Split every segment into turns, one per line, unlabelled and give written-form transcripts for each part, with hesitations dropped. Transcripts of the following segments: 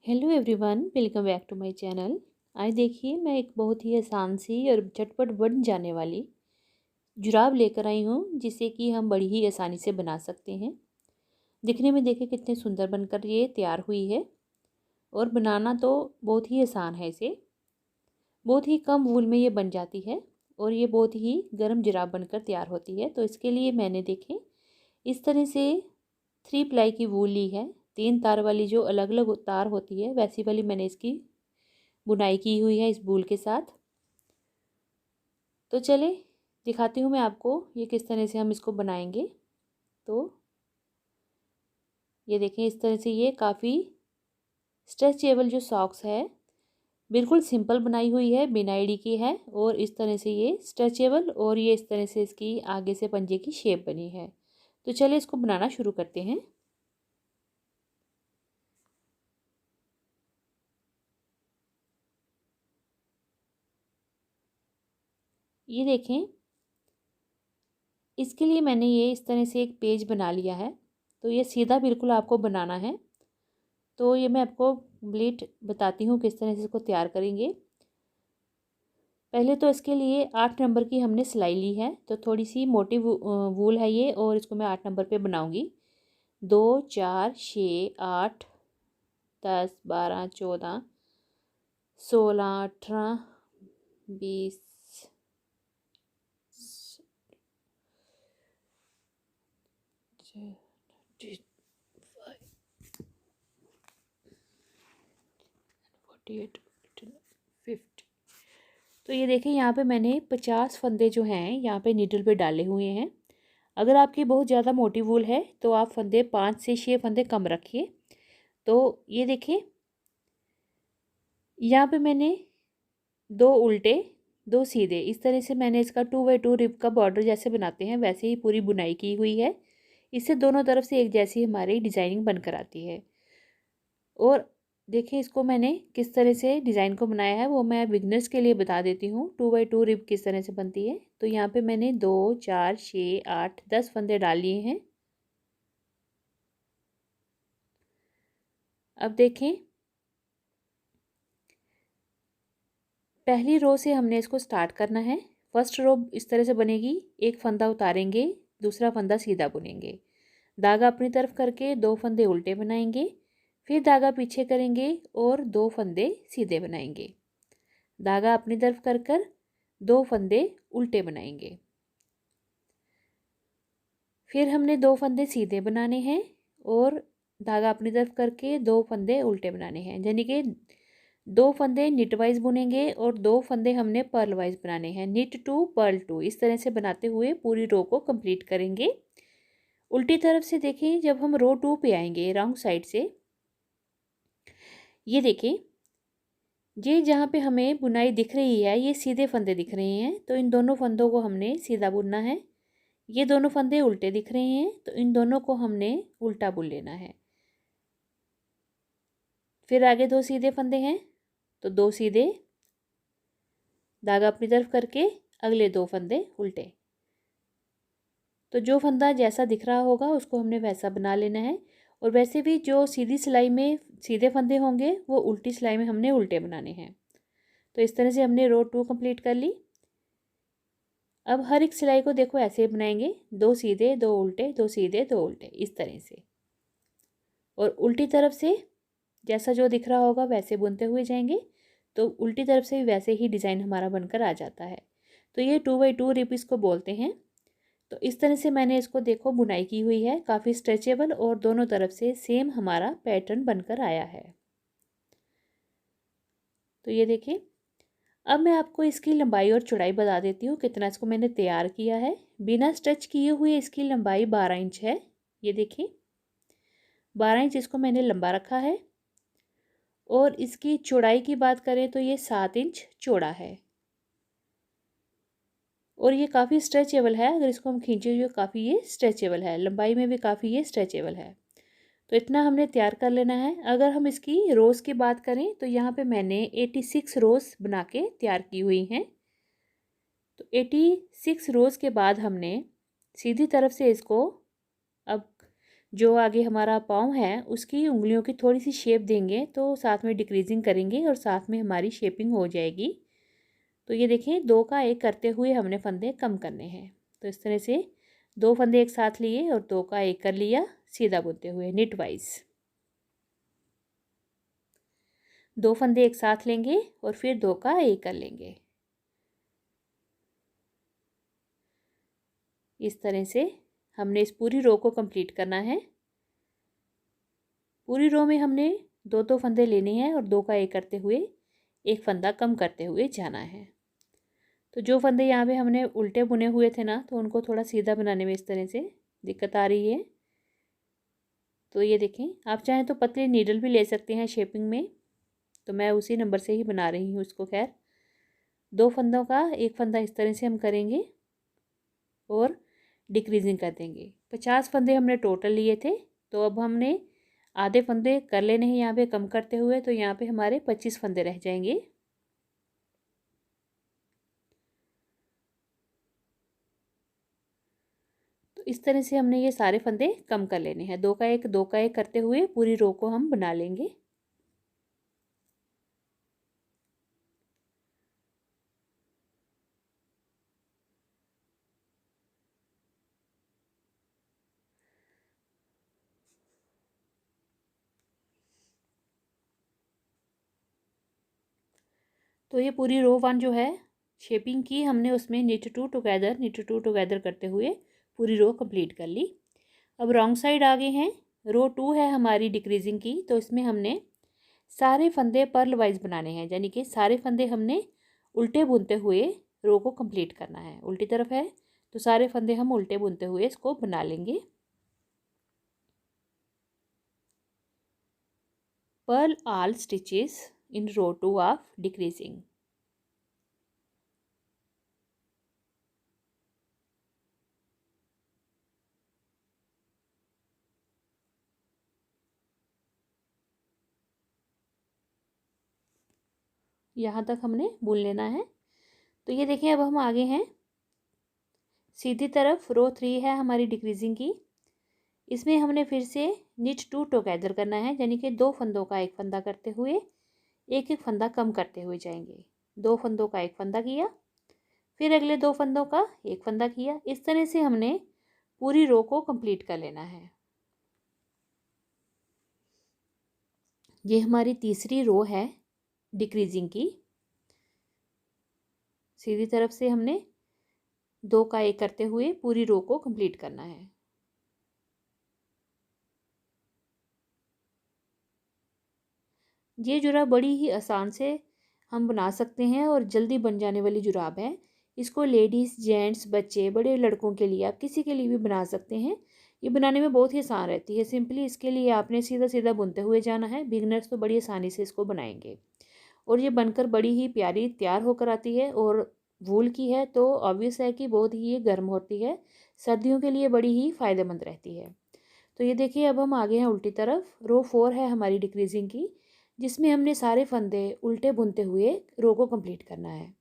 Hello everyone, welcome back to my channel. आज देखिए मैं एक बहुत ही आसान सी और झटपट बन जाने वाली जुराब लेकर आई हूँ, जिसे कि हम बड़ी ही आसानी से बना सकते हैं। दिखने में देखिए कितने सुंदर बनकर ये तैयार हुई है और बनाना तो बहुत ही आसान है। इसे बहुत ही कम वूल में ये बन जाती है और ये बहुत ही गर्म जुराब बनकर तैयार होती है। तो इसके लिए मैंने देखे इस तरह से 3 प्लाई की वूल ली है। 3 तार वाली जो अलग अलग तार होती है वैसी वाली मैंने इसकी बुनाई की हुई है इस वूल के साथ। तो चले दिखाती हूँ मैं आपको ये किस तरह से हम इसको बनाएंगे। तो ये देखें, इस तरह से ये काफ़ी स्ट्रेचेबल जो सॉक्स है, बिल्कुल सिंपल बनाई हुई है, बिना आईडी की है और इस तरह से ये स्ट्रेचेबल और ये इस तरह से इसकी आगे से पंजे की शेप बनी है। तो चलिए इसको बनाना शुरू करते हैं। ये देखें, इसके लिए मैंने ये इस तरह से एक पेज बना लिया है। तो ये सीधा बिल्कुल आपको बनाना है। तो ये मैं आपको कंप्लीट बताती हूँ किस तरह से इसको तैयार करेंगे। पहले तो इसके लिए 8 नंबर की हमने सिलाई ली है। तो थोड़ी सी मोटी वूल है ये और इसको मैं 8 नंबर पे बनाऊंगी। 2 4 6 8 10 12 14 16 18 20 48 50। तो ये देखिए, यहाँ पे मैंने 50 फंदे जो हैं यहाँ पे नीडल पे डाले हुए हैं। अगर आपकी बहुत ज़्यादा मोटी वूल है तो आप फंदे 5 से 6 फंदे कम रखिए। तो ये देखिए, यहाँ पे मैंने 2 उल्टे 2 सीधे इस तरह से मैंने इसका 2x2 रिब का बॉर्डर जैसे बनाते हैं वैसे ही पूरी बुनाई की हुई है। इससे दोनों तरफ से एक जैसी हमारी डिज़ाइनिंग बनकर आती है। और देखिए, इसको मैंने किस तरह से डिज़ाइन को बनाया है वो मैं बिगनर्स के लिए बता देती हूँ। 2x2 रिब किस तरह से बनती है। तो यहाँ पे मैंने 2 4 6 8 10 फंदे डाल लिए हैं। अब देखें, पहली रो से हमने इसको स्टार्ट करना है। फर्स्ट रो इस तरह से बनेगी, एक फंदा उतारेंगे, दूसरा फंदा सीधा बुनेंगे, धागा अपनी तरफ करके 2 फंदे उल्टे बनाएंगे, फिर धागा पीछे करेंगे और 2 फंदे सीधे बनाएंगे, धागा अपनी तरफ कर कर 2 फंदे उल्टे बनाएंगे, फिर हमने 2 फंदे सीधे बनाने हैं और धागा अपनी तरफ करके 2 फंदे उल्टे बनाने हैं। यानी कि 2 फंदे निट वाइज बुनेंगे और 2 फंदे हमने पर्ल वाइज बनाने हैं। निट टू पर्ल टू इस तरह से बनाते हुए पूरी रो को कंप्लीट करेंगे। उल्टी तरफ से देखें, जब हम रो 2 पे आएंगे रॉन्ग साइड से, ये देखें, ये जहाँ पे हमें बुनाई दिख रही है ये सीधे फंदे दिख रहे हैं। तो इन दोनों फंदों को हमने सीधा बुनना है। ये दोनों फंदे उल्टे दिख रहे हैं तो इन दोनों को हमने उल्टा बुन लेना है। फिर आगे 2 सीधे फंदे हैं तो 2 सीधे, धागा अपनी तरफ करके अगले 2 फंदे उल्टे। तो जो फंदा जैसा दिख रहा होगा उसको हमने वैसा बना लेना है। और वैसे भी जो सीधी सिलाई में सीधे फंदे होंगे वो उल्टी सिलाई में हमने उल्टे बनाने हैं। तो इस तरह से हमने रो 2 कंप्लीट कर ली। अब हर एक सिलाई को देखो ऐसे बनाएंगे, 2 सीधे 2 उल्टे 2 सीधे 2 उल्टे इस तरह से। और उल्टी तरफ से जैसा जो दिख रहा होगा वैसे बुनते हुए जाएंगे। तो उल्टी तरफ से भी वैसे ही डिज़ाइन हमारा बनकर आ जाता है। तो ये 2x2 रिप इसको बोलते हैं। तो इस तरह से मैंने इसको देखो बुनाई की हुई है, काफ़ी स्ट्रेचेबल और दोनों तरफ से सेम हमारा पैटर्न बनकर आया है। तो ये देखिए, अब मैं आपको इसकी लंबाई और चौड़ाई बता देती हूँ कितना इसको मैंने तैयार किया है। बिना स्टिच किए हुए इसकी लंबाई 12 इंच है। ये देखिए, 12 इंच इसको मैंने लंबा रखा है। और इसकी चौड़ाई की बात करें तो ये 7 इंच चौड़ा है। और ये काफ़ी स्ट्रेचेबल है, अगर इसको हम खींचे हुए काफ़ी ये स्ट्रेचेबल है, लंबाई में भी काफ़ी ये स्ट्रेचेबल है। तो इतना हमने तैयार कर लेना है। अगर हम इसकी रोज़ की बात करें तो यहाँ पे मैंने 86 रोज़ बना के तैयार की हुई हैं। तो 86 रोज़ के बाद हमने सीधी तरफ से इसको अब जो आगे हमारा पाँव है उसकी उंगलियों की थोड़ी सी शेप देंगे तो साथ में डिक्रीजिंग करेंगे और साथ में हमारी शेपिंग हो जाएगी। तो ये देखें 2 का 1 करते हुए हमने फंदे कम करने हैं। तो इस तरह से 2 फंदे एक साथ लिए और 2 का 1 कर लिया सीधा बुनते हुए निट वाइज। 2 फंदे एक साथ लेंगे और फिर 2 का 1 कर लेंगे। इस तरह से हमने इस पूरी रो को कंप्लीट करना है। पूरी रो में हमने 2 फंदे लेने हैं और 2 का 1 करते हुए एक फंदा कम करते हुए जाना है। तो जो फंदे यहाँ पे हमने उल्टे बुने हुए थे ना, तो उनको थोड़ा सीधा बनाने में इस तरह से दिक्कत आ रही है। तो ये देखें, आप चाहें तो पतली नीडल भी ले सकते हैं शेपिंग में, तो मैं उसी नंबर से ही बना रही हूँ इसको। खैर 2 फंदों का 1 फंदा इस तरह से हम करेंगे और डिक्रीजिंग कर देंगे। 50 फंदे हमने टोटल लिए थे, तो अब हमने आधे फंदे कर लेने हैं यहाँ पे कम करते हुए, तो यहाँ पे हमारे 25 फंदे रह जाएंगे। तो इस तरह से हमने ये सारे फंदे कम कर लेने हैं। 2 का 1 2 का 1 करते हुए पूरी रो को हम बना लेंगे। तो ये पूरी रो 1 जो है शेपिंग की हमने, उसमें निट टू टुगेदर करते हुए पूरी रो कंप्लीट कर ली। अब रॉन्ग साइड आगे हैं, रो 2 है हमारी डिक्रीजिंग की, तो इसमें हमने सारे फंदे पर्ल वाइज बनाने हैं, यानी कि सारे फंदे हमने उल्टे बुनते हुए रो को कंप्लीट करना है। उल्टी तरफ है तो सारे फंदे हम उल्टे बुनते हुए इसको बना लेंगे। Purl all stitches in row 2 of decreasing. यहाँ तक हमने बुन लेना है। तो ये देखिए अब हम आगे हैं, सीधी तरफ रो 3 है हमारी डिक्रीजिंग की। इसमें हमने फिर से निट टू टुगेदर करना है, यानी कि 2 फंदों का 1 फंदा करते हुए एक एक फंदा कम करते हुए जाएंगे। 2 फंदों का 1 फंदा किया, फिर अगले 2 फंदों का 1 फंदा किया। इस तरह से हमने पूरी रो को कंप्लीट कर लेना है। ये हमारी तीसरी रो है डिक्रीजिंग की। सीधी तरफ से हमने 2 का 1 करते हुए पूरी रो को कंप्लीट करना है। ये जुराब बड़ी ही आसान से हम बना सकते हैं और जल्दी बन जाने वाली जुराब है। इसको लेडीज़, जेंट्स, बच्चे, बड़े लड़कों के लिए, आप किसी के लिए भी बना सकते हैं। ये बनाने में बहुत ही आसान रहती है। सिंपली इसके लिए आपने सीधा सीधा बुनते हुए जाना है। बिगनर्स तो बड़ी आसानी से इसको बनाएंगे और ये बनकर बड़ी ही प्यारी तैयार होकर आती है। और वूल की है तो ऑब्वियस है कि बहुत ही ये गर्म होती है, सर्दियों के लिए बड़ी ही फ़ायदेमंद रहती है। तो ये देखिए अब हम आगे हैं उल्टी तरफ। रो 4 है हमारी डिक्रीजिंग की, जिसमें हमने सारे फंदे उल्टे बुनते हुए रो को कंप्लीट करना है।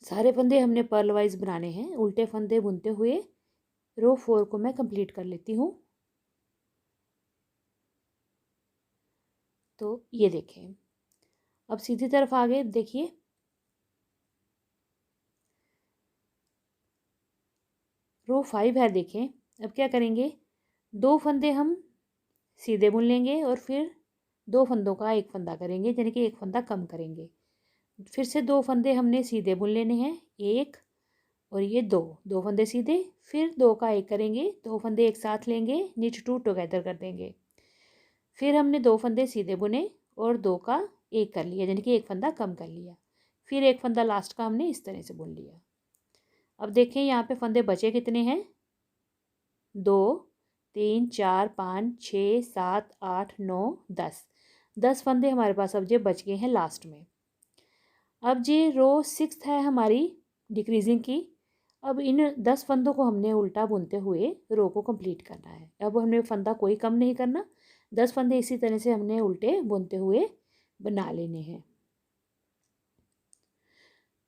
सारे फंदे हमने पर्ल वाइज बनाने हैं, उल्टे फंदे बुनते हुए रो 4 को मैं कंप्लीट कर लेती हूँ। तो ये देखें, अब सीधी तरफ आगे देखिए, रो 5 है। देखें अब क्या करेंगे, 2 फंदे हम सीधे बुन लेंगे और फिर 2 फंदों का 1 फंदा करेंगे, यानी कि 1 फंदा कम करेंगे। फिर से 2 फंदे हमने सीधे बुन लेने हैं, 1 और ये 2 फंदे सीधे, फिर 2 का 1 करेंगे, 2 फंदे एक साथ लेंगे, निच टू टुगेदर कर देंगे। फिर हमने 2 फंदे सीधे बुने और 2 का 1 कर लिया, यानी कि 1 फंदा कम कर लिया। फिर 1 फंदा लास्ट का हमने इस तरह से बुन लिया। अब देखें यहाँ पे फंदे बचे कितने हैं, 2 3 4 5 6 7 8 9 10 फंदे हमारे पास अब ये बच गए हैं लास्ट में। अब ये रो 6 है हमारी डिक्रीजिंग की। अब इन 10 फंदों को हमने उल्टा बुनते हुए रो को कंप्लीट करना है। अब हमने फंदा कोई कम नहीं करना, 10 फंदे इसी तरह से हमने उल्टे बुनते हुए बना लेने हैं।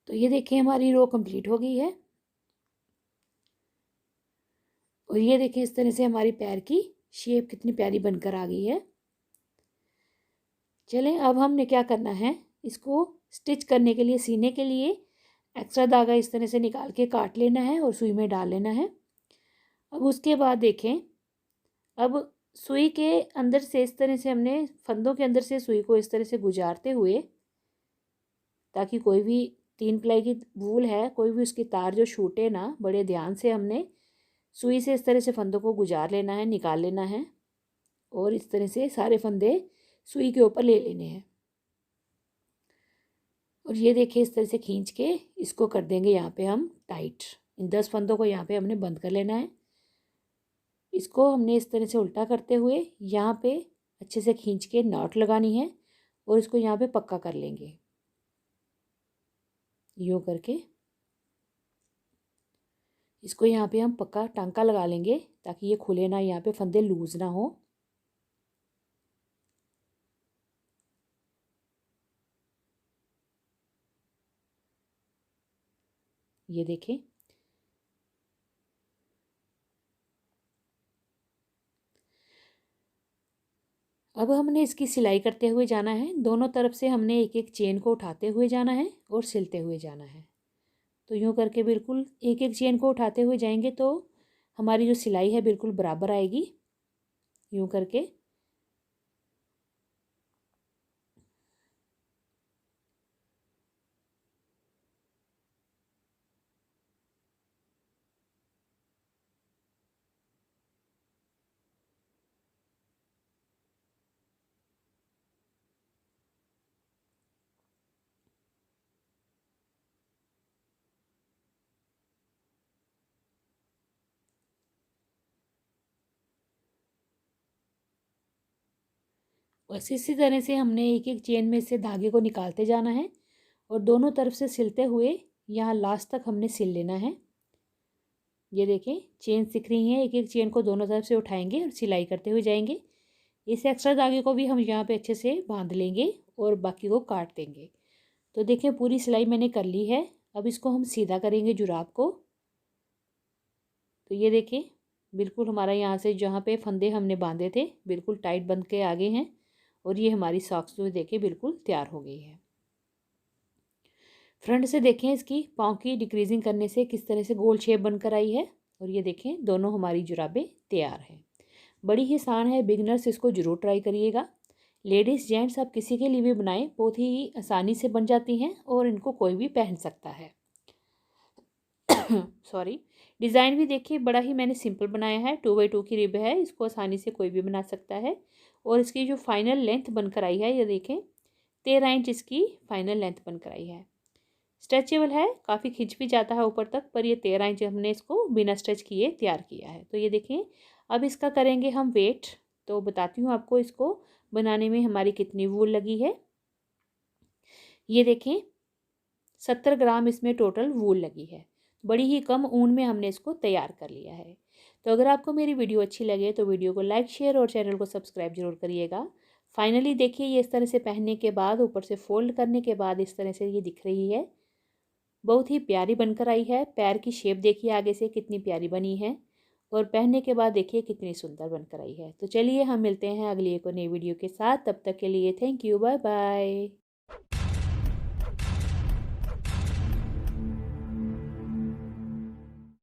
तो ये देखिए हमारी रो कंप्लीट हो गई है। और ये देखिए इस तरह से हमारी पैर की शेप कितनी प्यारी बनकर आ गई है। चलें अब हमने क्या करना है, इसको स्टिच करने के लिए, सीने के लिए एक्स्ट्रा धागा इस तरह से निकाल के काट लेना है और सुई में डाल लेना है। अब उसके बाद देखें, अब सुई के अंदर से इस तरह से हमने फंदों के अंदर से सुई को इस तरह से गुजारते हुए, ताकि कोई भी 3 प्लाई की वूल है, कोई भी उसकी तार जो छूटे ना, बड़े ध्यान से हमने सुई से इस तरह से फंदों को गुजार लेना है, निकाल लेना है और इस तरह से सारे फंदे सुई के ऊपर ले लेने हैं। और ये देखिए इस तरह से खींच के इसको कर देंगे यहाँ पे हम टाइट। इन 10 फंदों को यहाँ पे हमने बंद कर लेना है। इसको हमने इस तरह से उल्टा करते हुए यहाँ पे अच्छे से खींच के नॉट लगानी है और इसको यहाँ पे पक्का कर लेंगे, यूँ करके इसको यहाँ पे हम पक्का टांका लगा लेंगे ताकि ये खुले ना, यहाँ पे फंदे लूज ना हो। ये देखें, अब हमने इसकी सिलाई करते हुए जाना है। दोनों तरफ से हमने एक एक चेन को उठाते हुए जाना है और सिलते हुए जाना है। तो यूँ करके बिल्कुल एक एक चेन को उठाते हुए जाएंगे तो हमारी जो सिलाई है बिल्कुल बराबर आएगी, यूँ करके। बस इसी तरह से हमने एक एक चेन में से धागे को निकालते जाना है और दोनों तरफ से सिलते हुए यहाँ लास्ट तक हमने सिल लेना है। ये देखें चेन सिक रही हैं, एक एक चेन को दोनों तरफ से उठाएंगे और सिलाई करते हुए जाएंगे। इस एक्स्ट्रा धागे को भी हम यहाँ पे अच्छे से बांध लेंगे और बाकी को काट देंगे। तो देखें पूरी सिलाई मैंने कर ली है। अब इसको हम सीधा करेंगे जुराब को। तो ये देखें बिल्कुल हमारा यहाँ से जहाँ पे फंदे हमने बांधे थे बिल्कुल टाइट बंध के आगे हैं और ये हमारी सॉक्स जो देखें बिल्कुल तैयार हो गई है। फ्रंट से देखें इसकी पाँव की डिक्रीजिंग करने से किस तरह से गोल शेप बनकर आई है। और ये देखें दोनों हमारी जुराबें तैयार हैं। बड़ी ही आसान है, बिगनर्स इसको ज़रूर ट्राई करिएगा। लेडीज़ जेंट्स आप किसी के लिए भी बनाएं, बहुत ही आसानी से बन जाती हैं और इनको कोई भी पहन सकता है। सॉरी, डिज़ाइन भी देखिए बड़ा ही मैंने सिंपल बनाया है। 2x2 की रिब है, इसको आसानी से कोई भी बना सकता है। और इसकी जो फाइनल लेंथ बनकर आई है ये देखें 13 इंच इसकी फाइनल लेंथ बनकर आई है। स्ट्रेचेबल है, काफ़ी खिंच भी जाता है ऊपर तक, पर ये 13 इंच हमने इसको बिना स्ट्रेच किए तैयार किया है। तो ये देखें अब इसका करेंगे हम वेट। तो बताती हूँ आपको इसको बनाने में हमारी कितनी वूल लगी है। ये देखें 70 ग्राम इसमें टोटल वूल लगी है। बड़ी ही कम ऊन में हमने इसको तैयार कर लिया है। तो अगर आपको मेरी वीडियो अच्छी लगे तो वीडियो को लाइक शेयर और चैनल को सब्सक्राइब जरूर करिएगा। फाइनली देखिए ये इस तरह से पहनने के बाद ऊपर से फोल्ड करने के बाद इस तरह से ये दिख रही है, बहुत ही प्यारी बनकर आई है। पैर की शेप देखिए आगे से कितनी प्यारी बनी है और पहनने के बाद देखिए कितनी सुंदर बनकर आई है। तो चलिए हम मिलते हैं अगली एक और नई वीडियो के साथ, तब तक के लिए थैंक यू, बाय बाय।